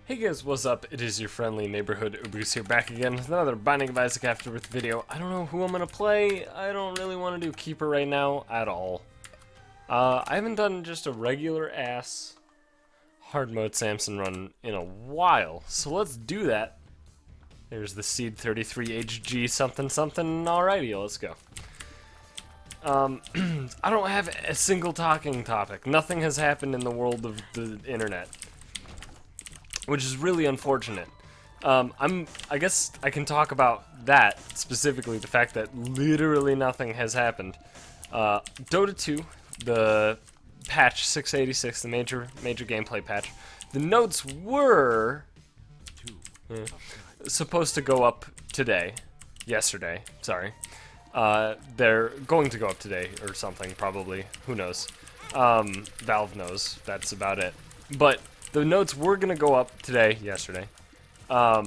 Hey guys, what's up? It is your friendly neighborhood Ubus here, back again with another Binding of Isaac Afterbirth video. I don't know who I'm gonna play. I don't really want to do Keeper right now at all. I haven't done just a regular ass hard mode Samson run in a while, so let's do that. There's the Seed 33HG something something. Alrighty, let's go. I don't have a single talking topic. Nothing has happened in the world of the internet, which is really unfortunate. I guess I can talk about that specifically, the fact that literally nothing has happened. Dota 2, the patch 686, the major gameplay patch. The notes were supposed to go up yesterday, sorry. They're going to go up today or something, probably. Who knows? Valve knows. That's about it. But the notes were going to go up yesterday. But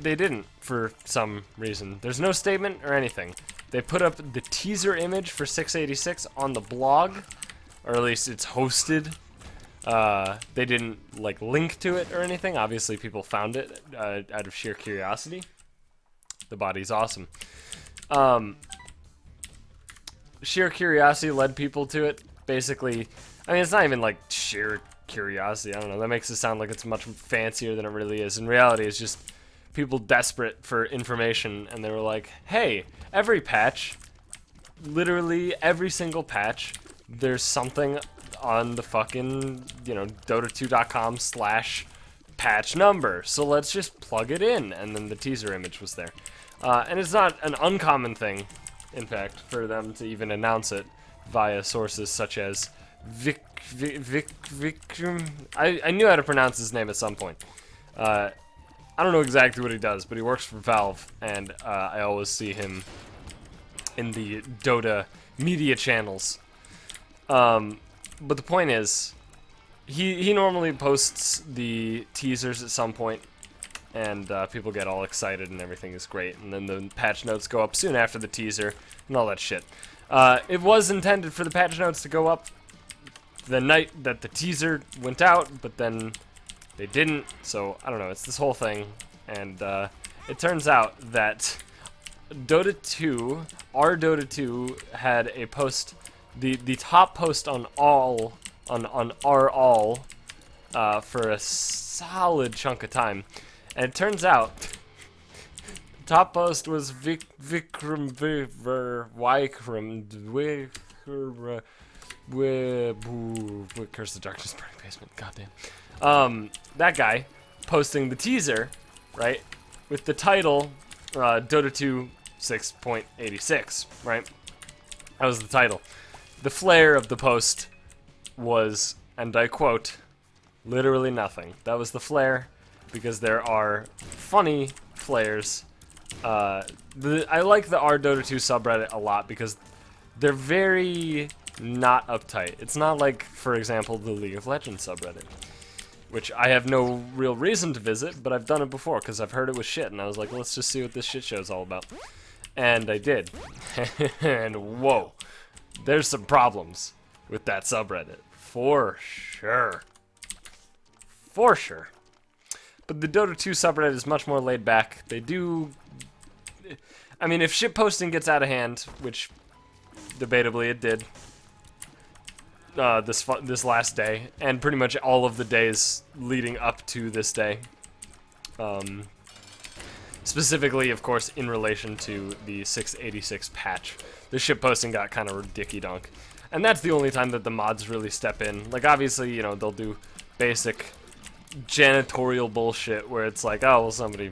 they didn't for some reason. There's no statement or anything. They put up the teaser image for 686 on the blog, or at least it's hosted. They didn't like link to it or anything. Obviously people found it out of sheer curiosity. The body's awesome. Sheer curiosity led people to it. Basically, I mean, it's not even like sheer curiosity. I don't know. That makes it sound like it's much fancier than it really is. In reality, it's just people desperate for information, and they were like, hey, every patch, literally every single patch, there's something on the fucking, Dota2.com/patch number. So let's just plug it in. And then the teaser image was there. And it's not an uncommon thing, in fact, for them to even announce it via sources such as Vikram. I knew how to pronounce his name at some point. I don't know exactly what he does, but he works for Valve, and I always see him in the Dota media channels. But the point is, he normally posts the teasers at some point, and people get all excited and everything is great, and then the patch notes go up soon after the teaser and all that shit. It was intended for the patch notes to go up the night that the teaser went out, but then they didn't, so I don't know, it's this whole thing, and it turns out that Dota 2, our Dota 2, had a post, the top post on our all, for a solid chunk of time. And it turns out, the top post was Vikram Curse the Darkness Burning Basement, goddamn. That guy posting the teaser, right, with the title, Dota 2 6.86, right? That was the title. The flair of the post was, and I quote, literally nothing. That was the flair, because there are funny flares. I like the R Dota 2 subreddit a lot because they're very not uptight. It's not like, for example, the League of Legends subreddit, which I have no real reason to visit, but I've done it before because I've heard it was shit, and I was like, let's just see what this shit show's all about. And I did. And whoa, there's some problems with that subreddit. For sure. For sure. But the Dota 2 subreddit is much more laid back. They do... I mean, if shitposting gets out of hand, which debatably it did this last day, and pretty much all of the days leading up to this day, specifically, of course, in relation to the 686 patch, the shitposting got kind of dicky-dunk. And that's the only time that the mods really step in. Like, obviously, they'll do basic janitorial bullshit where it's like, oh, well, somebody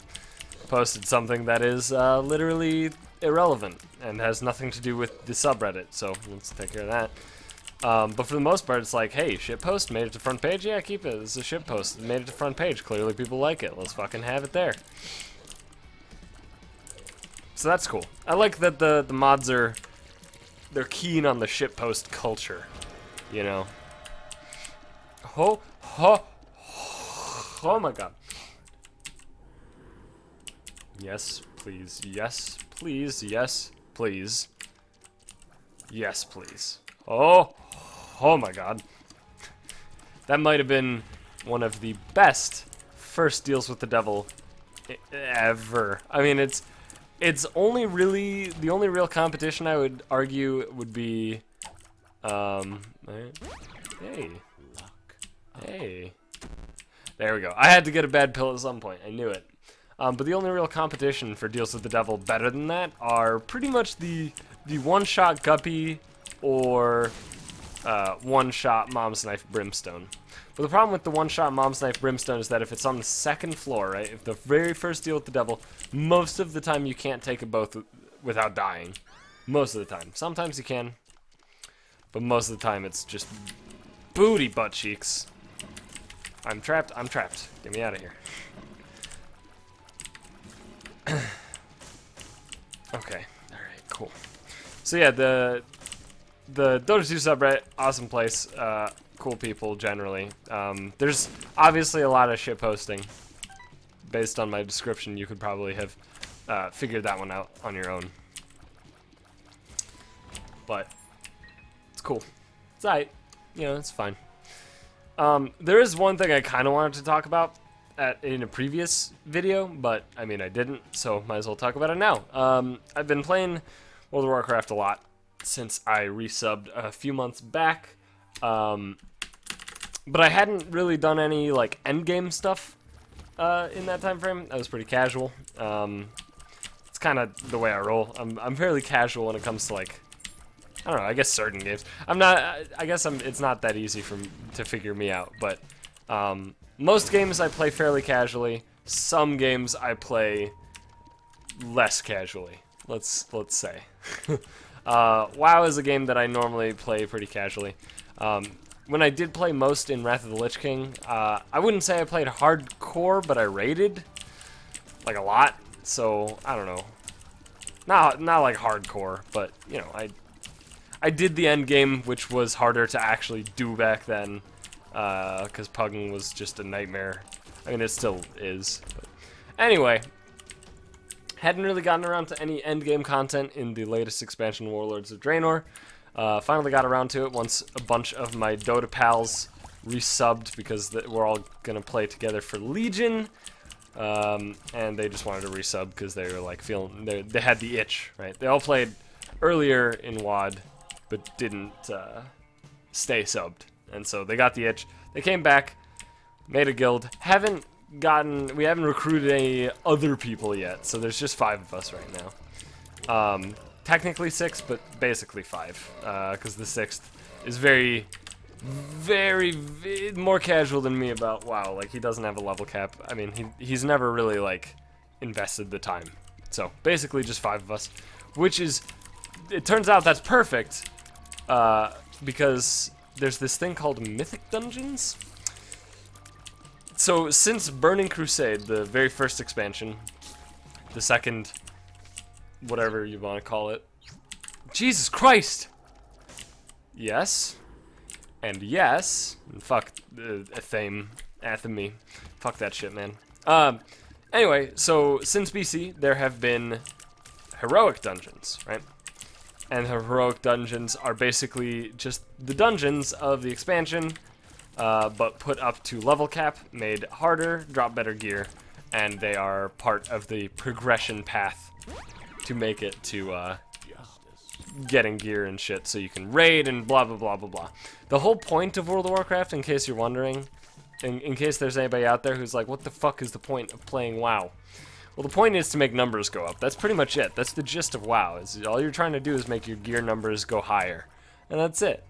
posted something that is literally irrelevant and has nothing to do with the subreddit, so let's take care of that. But for the most part, it's like, hey, shitpost made it to front page, yeah, keep it. It's a shitpost. It made it to front page. Clearly people like it. Let's fucking have it there. So that's cool. I like that the mods they're keen on the shitpost culture, Oh my god. Yes, please. Yes, please. Yes, please. Yes, please. Oh my god. That might have been one of the best first deals with the devil ever. I mean, it's only really the only real competition I would argue would be hey. Hey. There we go. I had to get a bad pill at some point. I knew it. But the only real competition for deals with the devil better than that are pretty much the one-shot Guppy or one-shot Mom's Knife Brimstone. But the problem with the one-shot Mom's Knife Brimstone is that if it's on the second floor, right, if the very first deal with the devil, most of the time you can't take it both without dying. Most of the time. Sometimes you can, but most of the time it's just booty butt cheeks. I'm trapped. I'm trapped. Get me out of here. Okay. Alright, cool. So yeah, the Dota 2 subreddit, awesome place. Cool people generally. There's obviously a lot of shit posting. Based on my description, you could probably have figured that one out on your own. But it's cool. It's alright. You know, it's fine. There is one thing I kind of wanted to talk about in a previous video, but I mean I didn't, so might as well talk about it now. I've been playing World of Warcraft a lot since I resubbed a few months back, but I hadn't really done any like endgame stuff in that time frame. I was pretty casual. It's kind of the way I roll. I'm fairly casual when it comes to like, I don't know, I guess certain games. I'm not, I guess it's not that easy to figure me out, but most games I play fairly casually. Some games I play less casually, let's say. WoW is a game that I normally play pretty casually. When I did play most in Wrath of the Lich King, I wouldn't say I played hardcore, but I raided like a lot, so I don't know. Not like hardcore, but you know, I did the end game, which was harder to actually do back then, because pugging was just a nightmare. I mean, it still is. But anyway, hadn't really gotten around to any end game content in the latest expansion, Warlords of Draenor. Finally got around to it once a bunch of my Dota pals resubbed, because we're all gonna play together for Legion, and they just wanted to resub because they were like they had the itch, right? They all played earlier in WoD, but didn't stay subbed, and so they got the itch. They came back, made a guild. We haven't recruited any other people yet, so there's just 5 of us right now. Technically 6, but basically 5, because the 6th is very more casual than me about WoW. Like, he doesn't have a level cap. I mean, he's never really like invested the time. So basically just 5 of us, which is, it turns out that's perfect, because there's this thing called Mythic Dungeons. So since Burning Crusade, the very first expansion, the second, whatever you want to call it, Jesus Christ! Yes. And yes. And fuck Athame. Fuck that shit, man. Anyway, so since BC, there have been heroic dungeons, right? And the heroic dungeons are basically just the dungeons of the expansion, but put up to level cap, made harder, drop better gear, and they are part of the progression path to make it to getting gear and shit, so you can raid and blah blah blah blah blah. The whole point of World of Warcraft, in case you're wondering, in case there's anybody out there who's like, what the fuck is the point of playing WoW? Well, the point is to make numbers go up. That's pretty much it. That's the gist of WoW. Is all you're trying to do is make your gear numbers go higher, and that's it.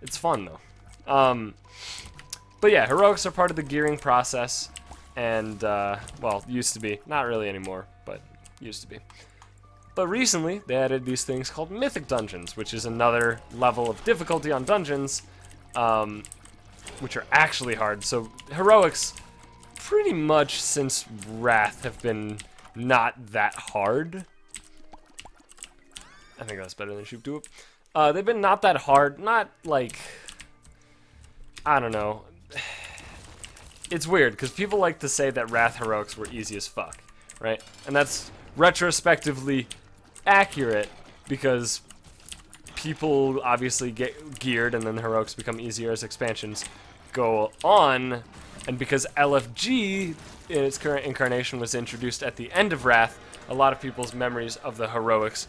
It's fun though. But yeah, heroics are part of the gearing process, and well, used to be. Not really anymore, but used to be. But recently, they added these things called Mythic Dungeons, which is another level of difficulty on dungeons, which are actually hard. So heroics, pretty much since Wrath, have been not that hard. I think that's better than Shoop Doop. They've been not that hard, not like, I don't know. It's weird, because people like to say that Wrath heroics were easy as fuck, right? And that's retrospectively accurate, because people obviously get geared, and then the heroics become easier as expansions go on. And because LFG in its current incarnation was introduced at the end of Wrath, a lot of people's memories of the heroics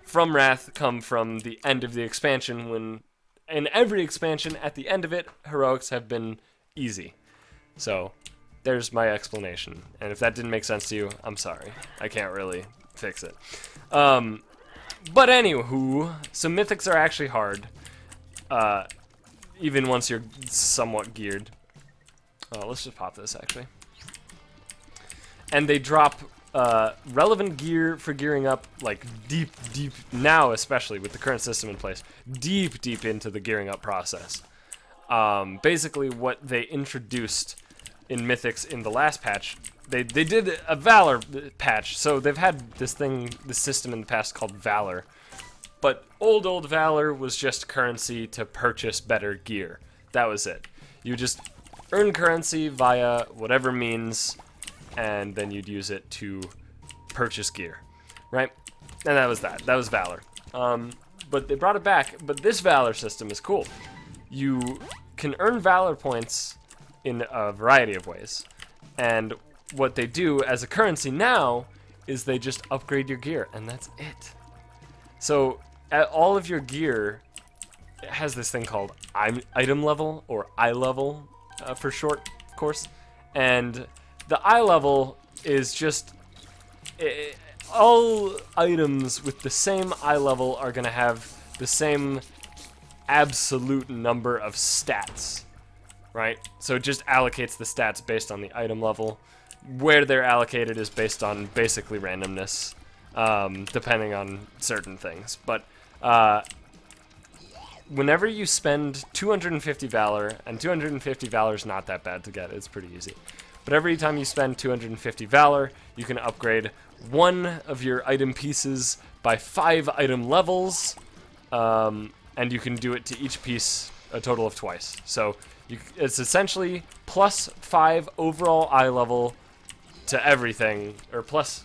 from Wrath come from the end of the expansion, when in every expansion at the end of it, heroics have been easy. So there's my explanation. And if that didn't make sense to you, I'm sorry. I can't really fix it. But anywho, so mythics are actually hard, even once you're somewhat geared. Let's just pop this, actually. And they drop relevant gear for gearing up, like deep, now especially with the current system in place, deep into the gearing up process. Basically what they introduced in Mythics in the last patch, they did a Valor patch, so they've had this system in the past called Valor. But old Valor was just currency to purchase better gear. That was it. You just earn currency via whatever means, and then you'd use it to purchase gear, right? And that was that. That was Valor. But they brought it back. But this Valor system is cool. You can earn Valor points in a variety of ways. And what they do as a currency now is they just upgrade your gear, and that's it. So all of your gear has this thing called item level, or eye level for short, of course. And the eye level is just all items with the same eye level are going to have the same absolute number of stats, right? So it just allocates the stats based on the item level. Where they're allocated is based on basically randomness, depending on certain things. But whenever you spend 250 Valor, and 250 Valor is not that bad to get, it's pretty easy. But every time you spend 250 Valor, you can upgrade one of your item pieces by 5 item levels, and you can do it to each piece a total of twice. So it's essentially plus 5 overall eye level to everything, or plus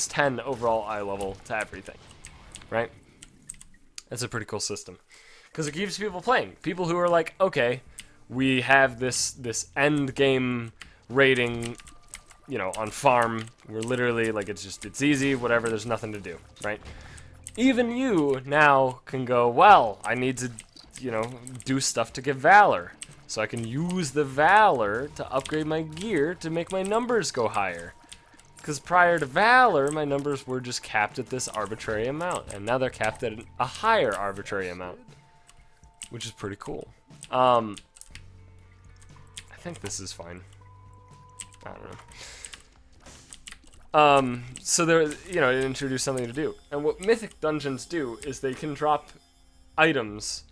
10 overall eye level to everything, right? That's a pretty cool system, because it keeps people playing. People who are like, okay, we have this end game rating, you know, on farm. We're literally like, it's easy, whatever, there's nothing to do, right? Even you now can go, well, I need to, you know, do stuff to get Valor, so I can use the Valor to upgrade my gear to make my numbers go higher. Because prior to Valor, my numbers were just capped at this arbitrary amount, and now they're capped at a higher arbitrary amount, which is pretty cool. I think this is fine. I don't know. So there, you know, it introduced something to do. And what Mythic Dungeons do is they can drop items.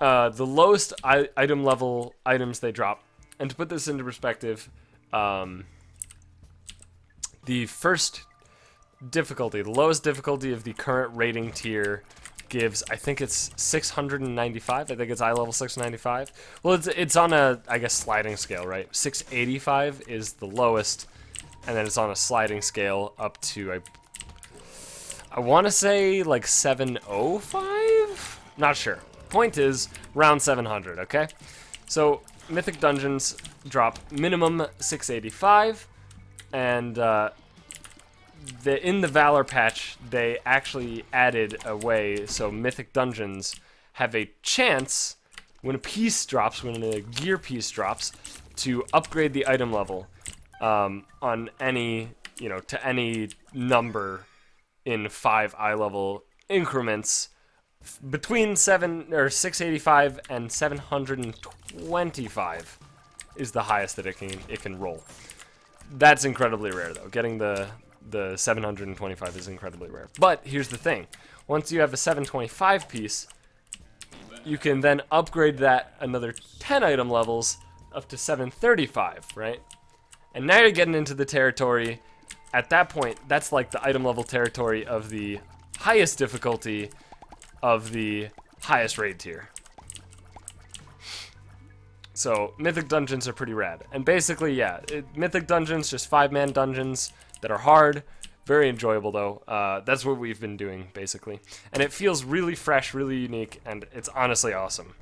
The lowest item level items they drop. And to put this into perspective, the first difficulty, the lowest difficulty of the current rating tier gives, I think it's 695. I think it's eye level 695. Well, it's on a, I guess, sliding scale, right? 685 is the lowest, and then it's on a sliding scale up to, I want to say like 705? Not sure. Point is, around 700, okay? So, Mythic Dungeons drop minimum 685, and in the Valor patch, they actually added a way so Mythic Dungeons have a chance, when a piece drops, when a gear piece drops, to upgrade the item level on any, you know, to any number in 5 eye level increments between 685 and 725 is the highest that it can roll. That's incredibly rare, though. Getting the 725 is incredibly rare. But here's the thing. Once you have a 725 piece, you can then upgrade that another 10 item levels up to 735, right? And now you're getting into the territory, at that point, that's like the item level territory of the highest difficulty of the highest raid tier. So, Mythic Dungeons are pretty rad. And basically, yeah, Mythic Dungeons, just 5-man dungeons that are hard. Very enjoyable, though. That's what we've been doing, basically. And it feels really fresh, really unique, and it's honestly awesome.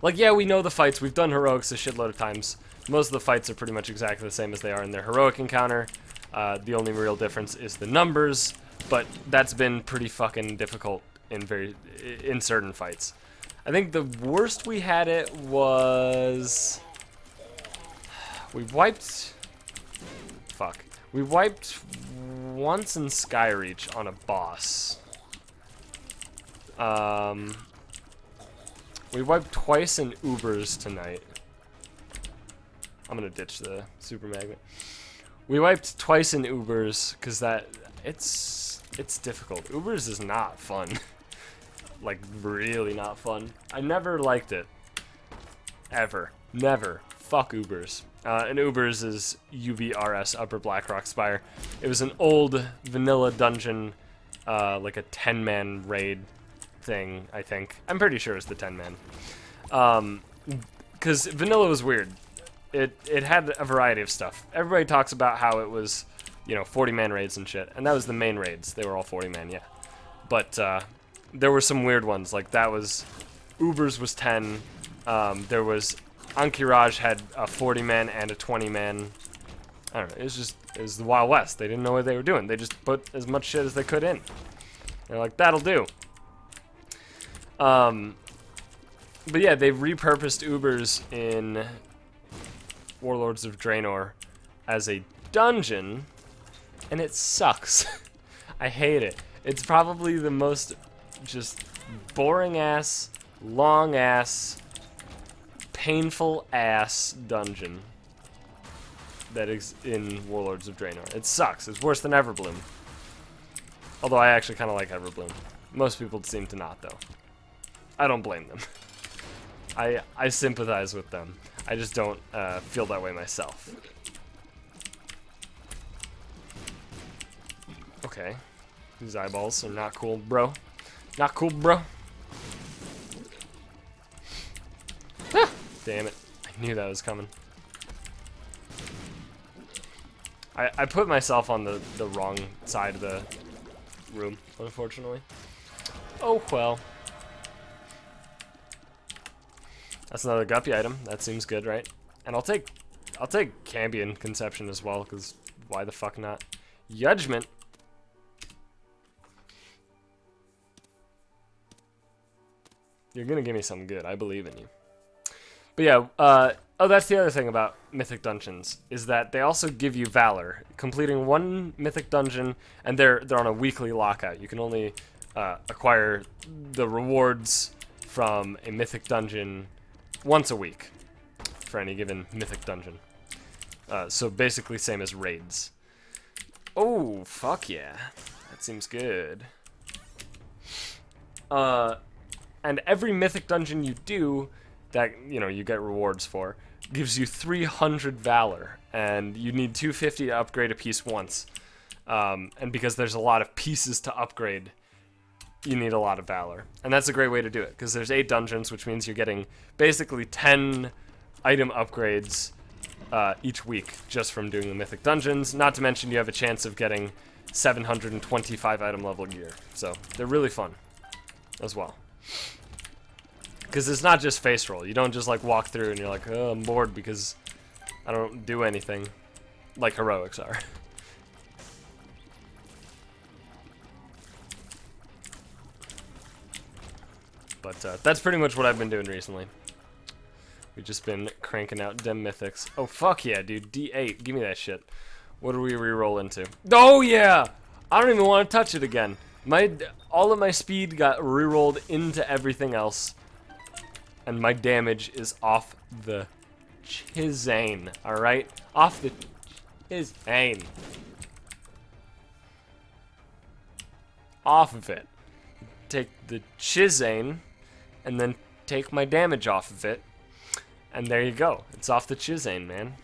Like, yeah, we know the fights. We've done heroics a shitload of times. Most of the fights are pretty much exactly the same as they are in their heroic encounter. The only real difference is the numbers, but that's been pretty fucking difficult in certain fights. I think the worst we had it was... We wiped once in Skyreach on a boss. We wiped twice in Ubers tonight. I'm gonna ditch the super magnet. We wiped twice in Ubers because it's difficult. Ubers is not fun. Like, really not fun. I never liked it. Ever. Never. Fuck Ubers. And Ubers is UBRS, Upper Blackrock Spire. It was an old vanilla dungeon, like a 10-man raid thing, I think. I'm pretty sure it's the 10-man. Because vanilla was weird. It had a variety of stuff. Everybody talks about how it was, 40-man raids and shit. And that was the main raids. They were all 40-man, yeah. But there were some weird ones. Like, that was... Ubers was 10. There was... Ankiraj had a 40-man and a 20-man. I don't know. It was the Wild West. They didn't know what they were doing. They just put as much shit as they could in. They're like, that'll do. But yeah, they've repurposed Ubers in Warlords of Draenor as a dungeon, and it sucks. I hate it. It's probably the most just boring-ass, long-ass, painful-ass dungeon that is in Warlords of Draenor. It sucks. It's worse than Everbloom. Although I actually kind of like Everbloom. Most people seem to not, though. I don't blame them. I sympathize with them. I just don't feel that way myself. Okay. These eyeballs are not cool, bro. Not cool, bro. Ah, damn it. I knew that was coming. I put myself on the wrong side of the room, unfortunately. Oh, well. That's another guppy item. That seems good, right? And I'll take Cambion Conception as well, because why the fuck not? Judgment. You're gonna give me something good. I believe in you. But yeah, oh, that's the other thing about Mythic Dungeons, is that they also give you Valor. Completing one Mythic Dungeon, and they're on a weekly lockout. You can only acquire the rewards from a Mythic Dungeon once a week for any given Mythic Dungeon. So basically same as raids. Oh, fuck yeah. That seems good. And every Mythic Dungeon you do that, you get rewards for, gives you 300 Valor, and you need 250 to upgrade a piece once. And because there's a lot of pieces to upgrade, you need a lot of Valor. And that's a great way to do it, because there's 8 dungeons, which means you're getting basically 10 item upgrades each week just from doing the Mythic Dungeons. Not to mention you have a chance of getting 725 item level gear. So they're really fun as well. Because it's not just face roll. You don't just like walk through and you're like, oh, I'm bored because I don't do anything like heroics are. But that's pretty much what I've been doing recently. We've just been cranking out dem mythics. Oh, fuck yeah, dude. D8. Give me that shit. What do we re-roll into? Oh, yeah! I don't even want to touch it again. All of my speed got re-rolled into everything else. And my damage is off the Chizane, alright? Off the Chizane. Off of it. Take the Chizane, and then take my damage off of it. And there you go. It's off the Chizane, man.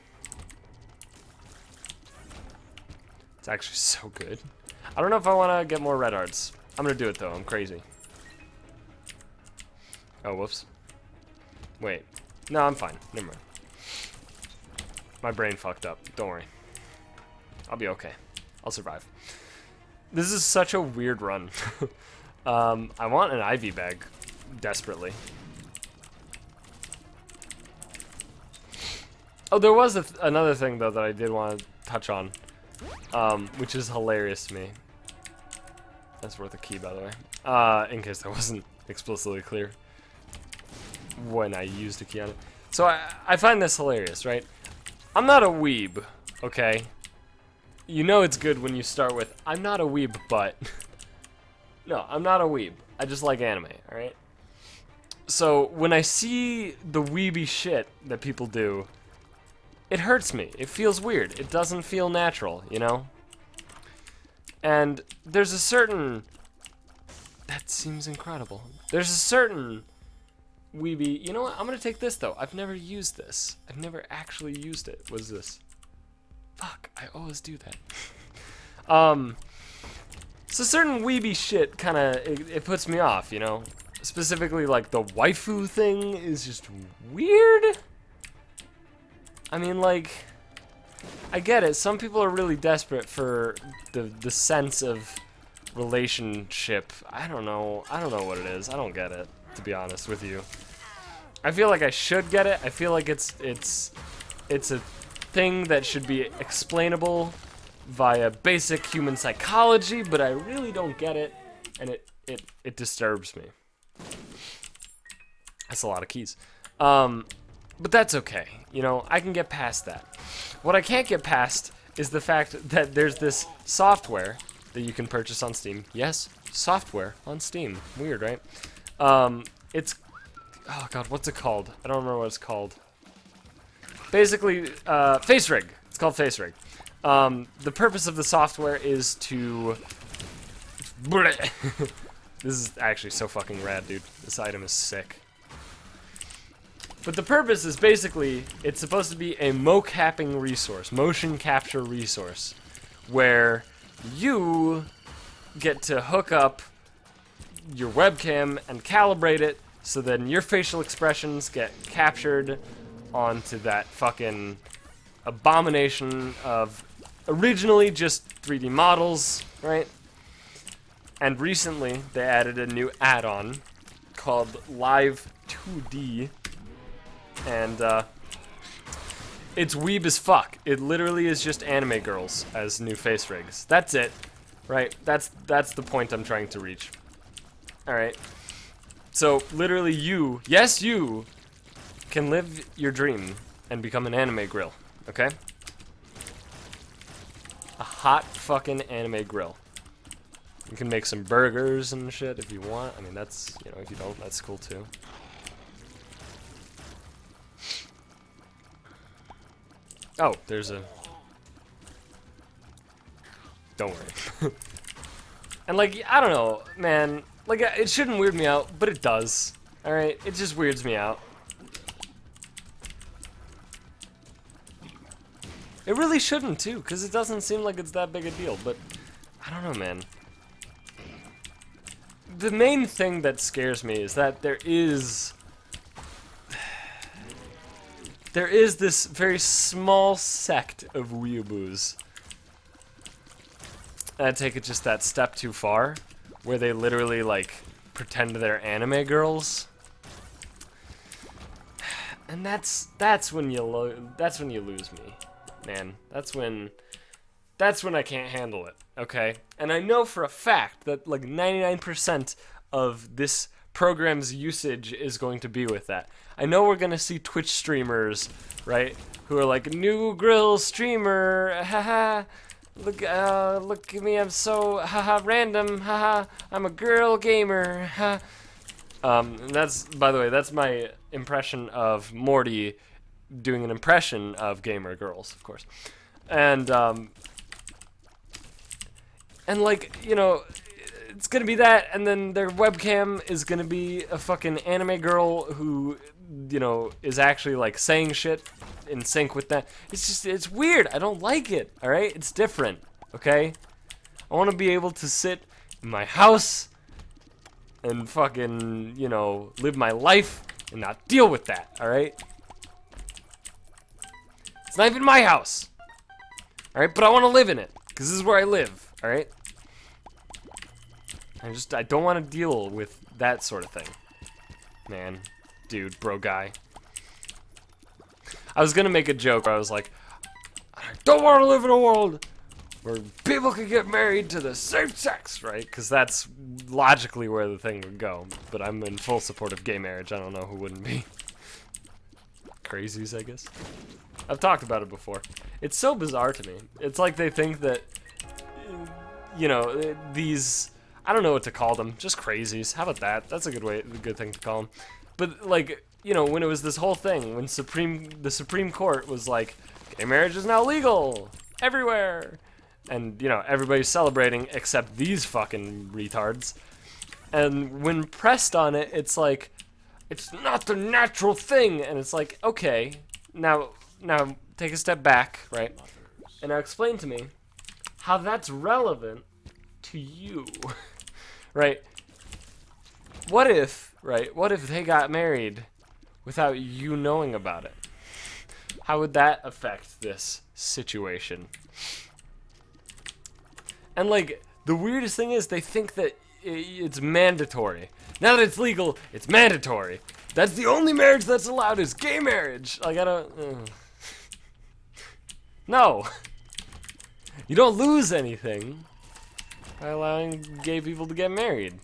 It's actually so good. I don't know if I want to get more red arts. I'm going to do it, though. I'm crazy. Oh, whoops. Wait. No, I'm fine. Never mind. My brain fucked up. Don't worry. I'll be okay. I'll survive. This is such a weird run. I want an Ivy bag desperately. Oh, there was another thing though that I did want to touch on, which is hilarious to me. That's worth a key, by the way, in case that wasn't explicitly clear when I used a key on it. So I find this hilarious, right? I'm not a weeb, okay? You know it's good when you start with, I'm not a weeb, but... No, I'm not a weeb. I just like anime, alright? So, when I see the weeby shit that people do, it hurts me. It feels weird. It doesn't feel natural, you know? And there's a certain... That seems incredible. There's a certain weeby... You know what? I'm gonna take this, though. I've never used this. I've never actually used it. What is this? Fuck, I always do that. So certain weeby shit kinda... It puts me off, you know? Specifically, like, the waifu thing is just weird. I mean, like... I get it. Some people are really desperate for the sense of relationship. I don't know what it is. I don't get it, to be honest with you. I feel like I should get it. I feel like it's a thing that should be explainable via basic human psychology, but I really don't get it, and it disturbs me. That's a lot of keys. But that's okay. You know, I can get past that. What I can't get past is the fact that there's this software that you can purchase on Steam. Yes, software on Steam. Weird, right? It's... Oh, God, what's it called? I don't remember what it's called. Basically, Face Rig. It's called Face Rig. The purpose of the software is to... This is actually so fucking rad, dude. This item is sick. But the purpose is basically, it's supposed to be a mocapping resource, motion capture resource, where you get to hook up your webcam and calibrate it so then your facial expressions get captured onto that fucking abomination of originally just 3D models, right? And recently they added a new add-on called Live 2D. And it's weeb as fuck. It literally is just anime girls as new face rigs. That's it, right? That's the point I'm trying to reach. All right. So literally, yes, you can live your dream and become an anime grill. Okay. A hot fucking anime grill. You can make some burgers and shit if you want. I mean, that's, you know, if you don't, that's cool too. Oh, there's a... Don't worry. And, like, I don't know, man. Like, it shouldn't weird me out, but it does. Alright? It just weirds me out. It really shouldn't, too, because it doesn't seem like it's that big a deal, but... I don't know, man. The main thing that scares me is that there is this very small sect of weeaboos. And I take it just that step too far, where they literally, like, pretend they're anime girls. And that's when you lose me, man. That's when I can't handle it, okay? And I know for a fact that, like, 99% of this program's usage is going to be with that. I know we're gonna see Twitch streamers, right, who are like, new grill streamer, haha, look at me, I'm so, haha, random, haha, I'm a girl gamer, ha. And that's, by the way, that's my impression of Morty doing an impression of gamer girls, of course. And like, you know, it's gonna be that, and then their webcam is gonna be a fucking anime girl who, you know, is actually, like, saying shit in sync with that. It's just, it's weird. I don't like it, alright? It's different, okay? I want to be able to sit in my house and fucking, you know, live my life and not deal with that, alright? It's not even my house, alright? But I want to live in it, because this is where I live, alright? I don't want to deal with that sort of thing. Man. Dude, bro guy. I was gonna make a joke where I was like, I don't want to live in a world where people can get married to the same sex, right? Because that's logically where the thing would go. But I'm in full support of gay marriage. I don't know who wouldn't be. Crazies, I guess. I've talked about it before. It's so bizarre to me. It's like they think that, you know, these, I don't know what to call them, just crazies. How about that? That's a good thing to call them. But like, you know, when it was this whole thing, when the Supreme Court was like, gay marriage is now legal everywhere. And, you know, everybody's celebrating except these fucking retards. And when pressed on it, it's like, it's not the natural thing. And it's like, okay, now take a step back, right? And now explain to me how that's relevant to you, right? What if they got married without you knowing about it? How would that affect this situation? And like, the weirdest thing is they think that it's mandatory. Now that it's legal, it's mandatory. That's the only marriage that's allowed is gay marriage. Like, I don't... No. You don't lose anything by allowing gay people to get married.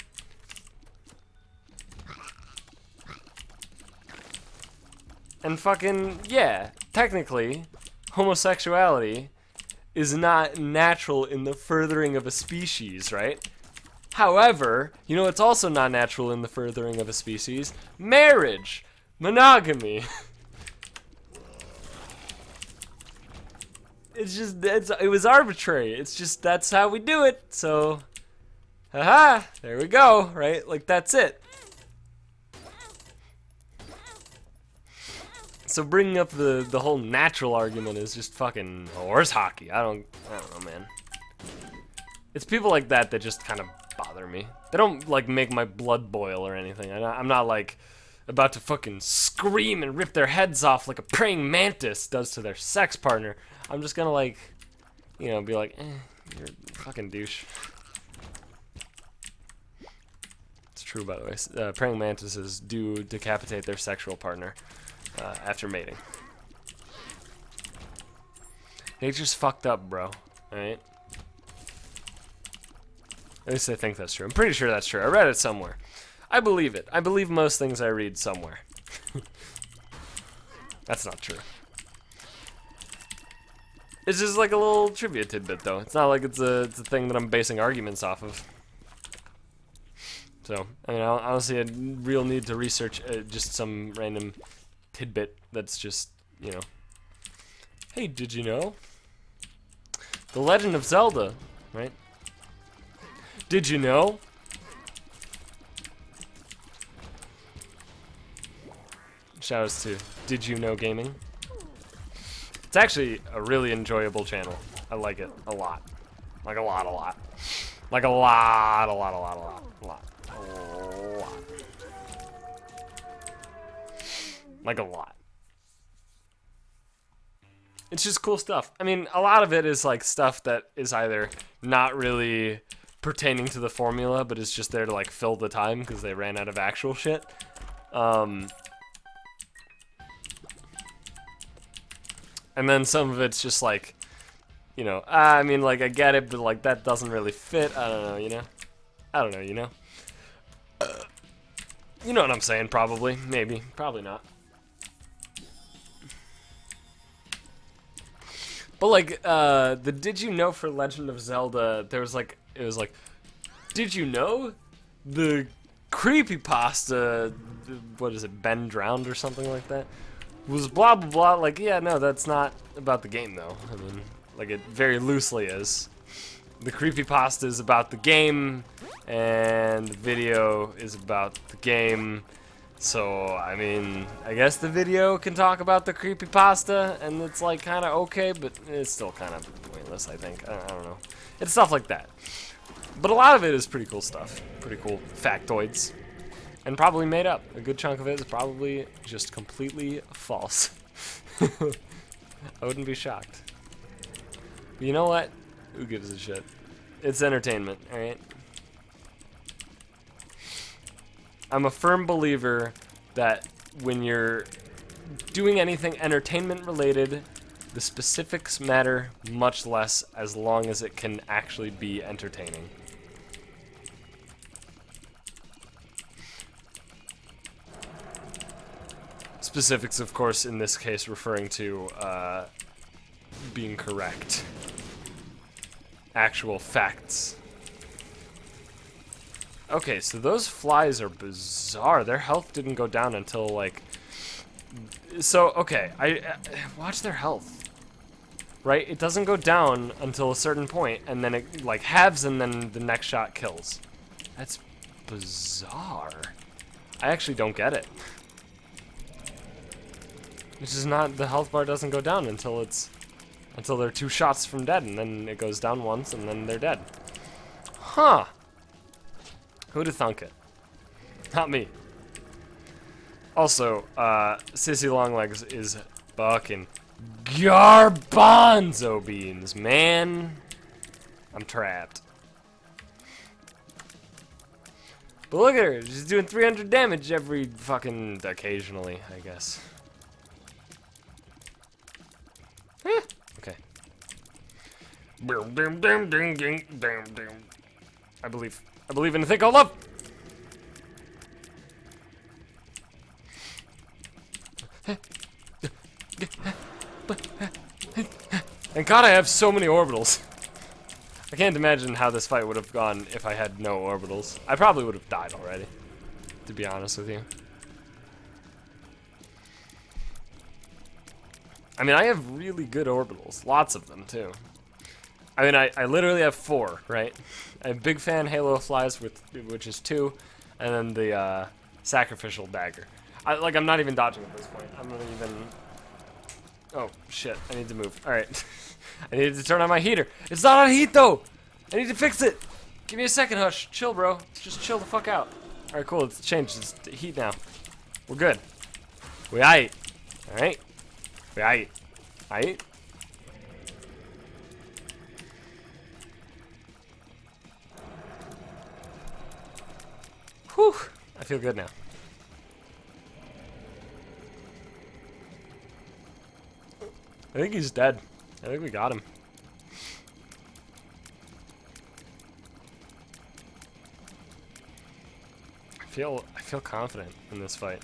And fucking, yeah, technically, homosexuality is not natural in the furthering of a species, right? However, you know what's also not natural in the furthering of a species? Marriage! Monogamy! It's just, it was arbitrary. It's just, that's how we do it, so... Haha! There we go, right? Like, that's it. So bringing up the whole natural argument is just fucking horse hockey. I don't know, man. It's people like that that just kind of bother me. They don't like make my blood boil or anything. I'm not like about to fucking scream and rip their heads off like a praying mantis does to their sex partner. I'm just gonna like, you know, be like, you're a fucking douche. It's true, by the way. Praying mantises do decapitate their sexual partner. After mating. Nature's fucked up, bro. Alright? At least I think that's true. I'm pretty sure that's true. I read it somewhere. I believe it. I believe most things I read somewhere. That's not true. It's just like a little trivia tidbit, though. It's not like it's a thing that I'm basing arguments off of. So, I mean, I don't see a real need to research just some random tidbit that's just, you know. Hey, did you know? The Legend of Zelda, right? Did you know? Shoutouts to Did You Know Gaming. It's actually a really enjoyable channel. I like it a lot. Like a lot. Like a lot. Like a lot. It's just cool stuff. I mean, a lot of it is like stuff that is either not really pertaining to the formula, but is just there to like fill the time because they ran out of actual shit. And then some of it's just like, you know, I mean, like, I get it, but like that doesn't really fit. I don't know, you know? I don't know, you know? You know what I'm saying, probably. Maybe. Probably not. But like, the Did You Know for Legend of Zelda, there was like, it was like, did you know the creepypasta, what is it, Ben Drowned or something like that, was blah blah blah, like, yeah, no, that's not about the game though. I mean, like, it very loosely is. The creepypasta is about the game, and the video is about the game. So, I mean, I guess the video can talk about the creepypasta, and it's like kind of okay, but it's still kind of pointless, I think. I don't know. It's stuff like that. But a lot of it is pretty cool stuff. Pretty cool factoids. And probably made up. A good chunk of it is probably just completely false. I wouldn't be shocked. But you know what? Who gives a shit? It's entertainment, alright? I'm a firm believer that when you're doing anything entertainment related, the specifics matter much less as long as it can actually be entertaining. Specifics, of course, in this case referring to being correct. Actual facts. Okay, so those flies are bizarre. Their health didn't go down until, like... So, okay, I watch their health. Right? It doesn't go down until a certain point, and then it, like, halves, and then the next shot kills. That's bizarre. I actually don't get it. Which is not... The health bar doesn't go down until it's... Until they're 2 shots from dead, and then it goes down once, and then they're dead. Huh. Who'd have thunk it? Not me. Also, Sissy Longlegs is fucking garbanzo beans, man. I'm trapped. But look at her, she's doing 300 damage every fucking occasionally, I guess. Okay. I believe in a thing called love. Thank God I have so many orbitals. I can't imagine how this fight would have gone if I had no orbitals. I probably would have died already, to be honest with you. I mean, I have really good orbitals. Lots of them, too. I mean, I literally have 4, right? I have Big Fan Halo Flies, which is 2, and then the Sacrificial Dagger. I'm not even dodging at this point. I'm not even... Oh, shit. I need to move. Alright. I need to turn on my heater. It's not on heat, though! I need to fix it! Give me a second, Hush. Chill, bro. Just chill the fuck out. Alright, cool. It's changed. It's heat now. We're good. We aight. Alright? We aight. Aight? Whew. I feel good now. I think he's dead. I think we got him. I feel confident in this fight.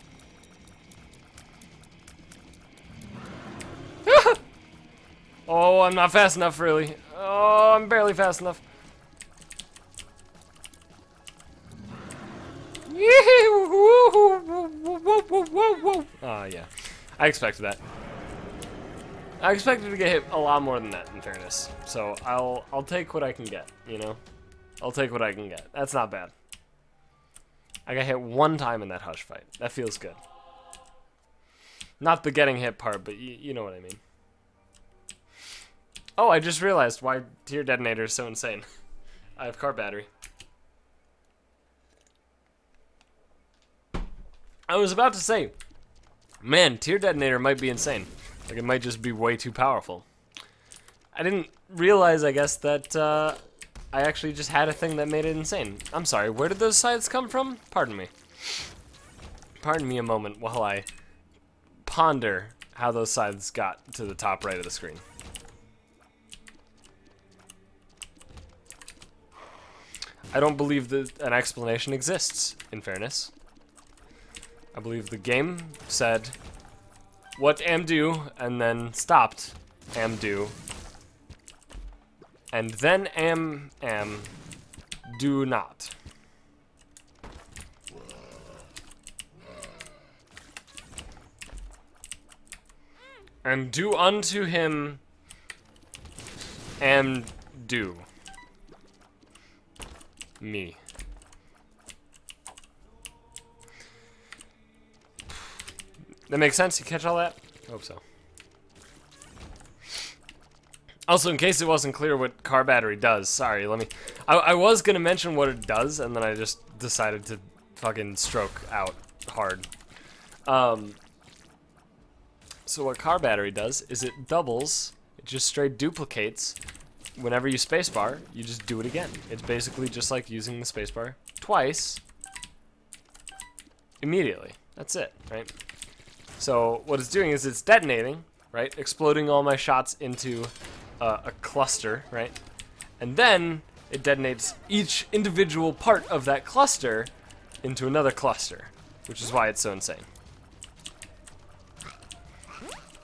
Oh, I'm not fast enough, really. Oh, I'm barely fast enough. Oh, yeah. I expected that. I expected to get hit a lot more than that, in fairness. So I'll take what I can get, you know? I'll take what I can get. That's not bad. I got hit 1 time in that Hush fight. That feels good. Not the getting hit part, but you know what I mean. Oh, I just realized why Tier Detonator is so insane. I have car battery. I was about to say, man, Tier Detonator might be insane. Like, it might just be way too powerful. I didn't realize, I guess, that I actually just had a thing that made it insane. I'm sorry, where did those scythes come from? Pardon me. Pardon me a moment while I ponder how those scythes got to the top right of the screen. I don't believe that an explanation exists, in fairness. I believe the game said, what am do, and then stopped am do, and then am do not. And do unto him am do me. That makes sense? You catch all that? I hope so. Also, in case it wasn't clear what car battery does, sorry, let me... I was gonna mention what it does, and then I just decided to fucking stroke out hard. So what car battery does is it doubles, it just straight duplicates. Whenever you spacebar, you just do it again. It's basically just like using the spacebar twice, immediately. That's it, right? So what it's doing is it's detonating, right? Exploding all my shots into a cluster, right? And then it detonates each individual part of that cluster into another cluster, which is why it's so insane.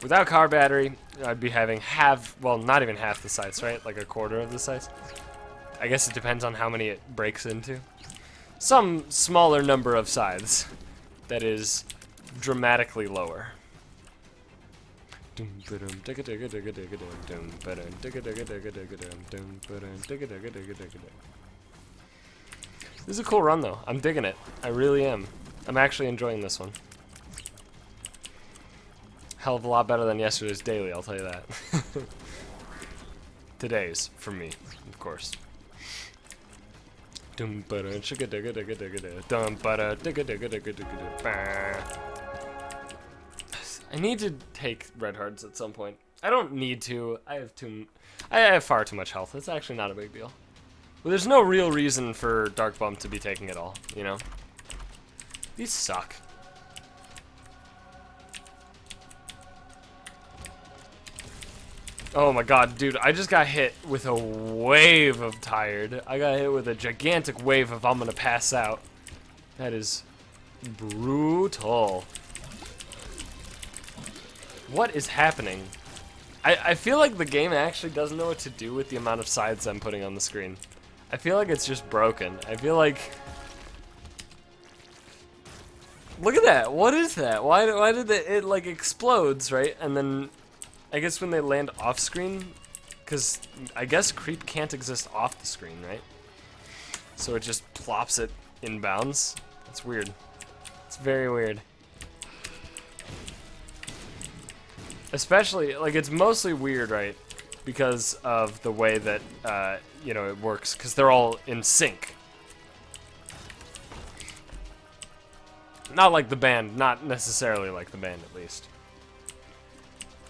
Without car battery, I'd be having well, not even half the sights, right? Like a quarter of the sights. I guess it depends on how many it breaks into. Some smaller number of scythes that is dramatically lower. This is a cool run though. I'm digging it. I really am. I'm actually enjoying this one. Hell of a lot better than yesterday's daily, I'll tell you that. Today's, for me, of course. I need to take red hearts at some point. I don't need to. I have far too much health. It's actually not a big deal. But there's no real reason for Dark Bump to be taking it all, you know? These suck. Oh my god, dude, I just got hit with a wave of tired. I got hit with a gigantic wave of I'm gonna pass out. That is brutal. What is happening? I feel like the game actually doesn't know what to do with the amount of sides I'm putting on the screen. I feel like it's just broken. I feel like... Look at that, what is that? Why did it like explodes, right? And then... I guess when they land off screen, because I guess creep can't exist off the screen, right? So it just plops it inbounds. It's weird. It's very weird. Especially, like, it's mostly weird, right? Because of the way that, you know, it works, because they're all in sync. Not like the band, not necessarily like the band, at least.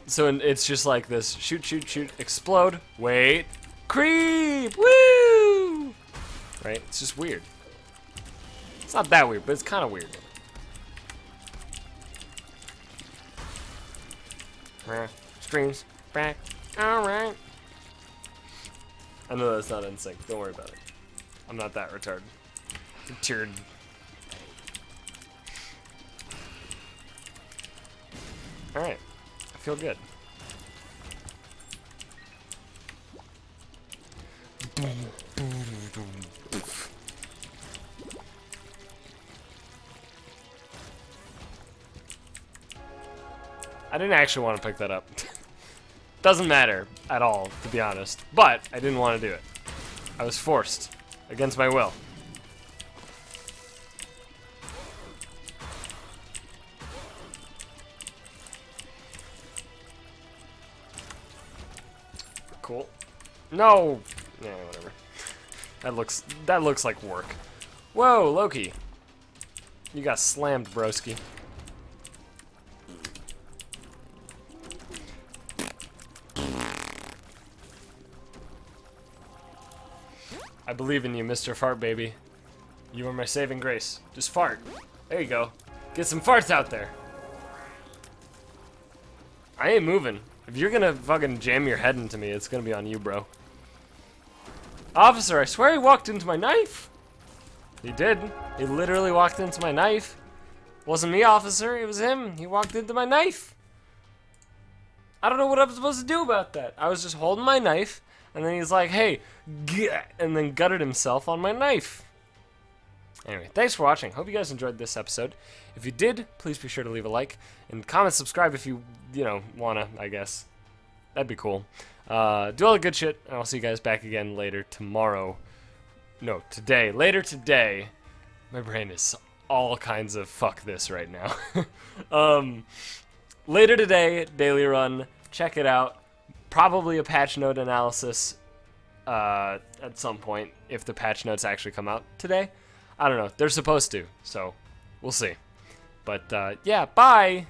So it's just like this, shoot, shoot, shoot, explode, wait, creep, woo! Right? It's just weird. It's not that weird, but it's kind of weird. Screams back, alright. I know that's not in sync, don't worry about it. I'm not that retarded. Tiered. Alright. I feel good. I didn't actually want to pick that up. Doesn't matter at all, to be honest. But I didn't want to do it. I was forced against my will. Cool. No. Yeah, whatever. That looks like work. Whoa, Loki. You got slammed, broski. I believe in you, Mr. Fart Baby. You are my saving grace. Just fart. There you go. Get some farts out there. I ain't moving. If you're gonna fucking jam your head into me, it's gonna be on you, bro. Officer, I swear he walked into my knife. He did. He literally walked into my knife. Wasn't me, officer. It was him. He walked into my knife. I don't know what I'm supposed to do about that. I was just holding my knife, and then he's like, hey, and then gutted himself on my knife. Anyway, thanks for watching. Hope you guys enjoyed this episode. If you did, please be sure to leave a like and comment, subscribe if you know, wanna, I guess. That'd be cool. Do all the good shit, and I'll see you guys back again later tomorrow. No, today. Later today. My brain is all kinds of fuck this right now. Later today, daily run. Check it out. Probably a patch note analysis at some point if the patch notes actually come out today. I don't know. They're supposed to, so we'll see. But yeah, bye!